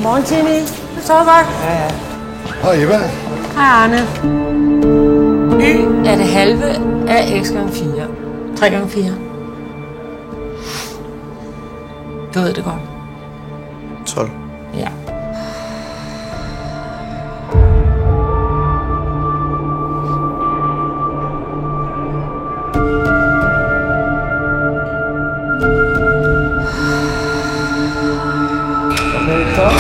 Morgen, Timmy. Du sover godt? Ja. Hej, Eva. Hej, Arne. Y er det halve af x gange 4. 3 gange 4. Du ved det godt. 12. Ja. Okay, stop.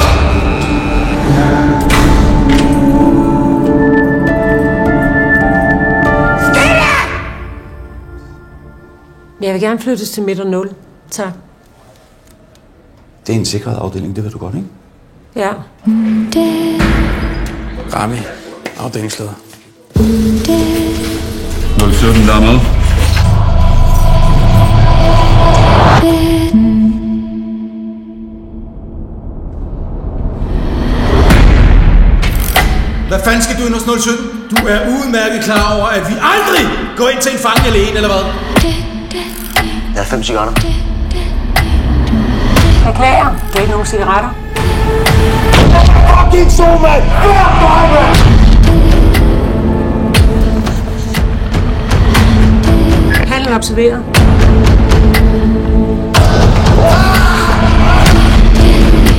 Jeg vil gerne flyttes til midt og 0. Tak. Det er en sikret afdeling, det ved du godt, ikke? Ja. Rami, afdelingsleder. 017, der er med. Hvad fanden skal du ind hos 017? Du er udmærket klar over, at vi aldrig går ind til en fange alene, eller hvad? Jeg har 5 cigaretter. Beklager. Du har ikke nogen cigaretter? Fucking så, mand! Handel observeret.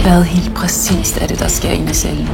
Hvad helt præcist er det, der sker inde i cellen?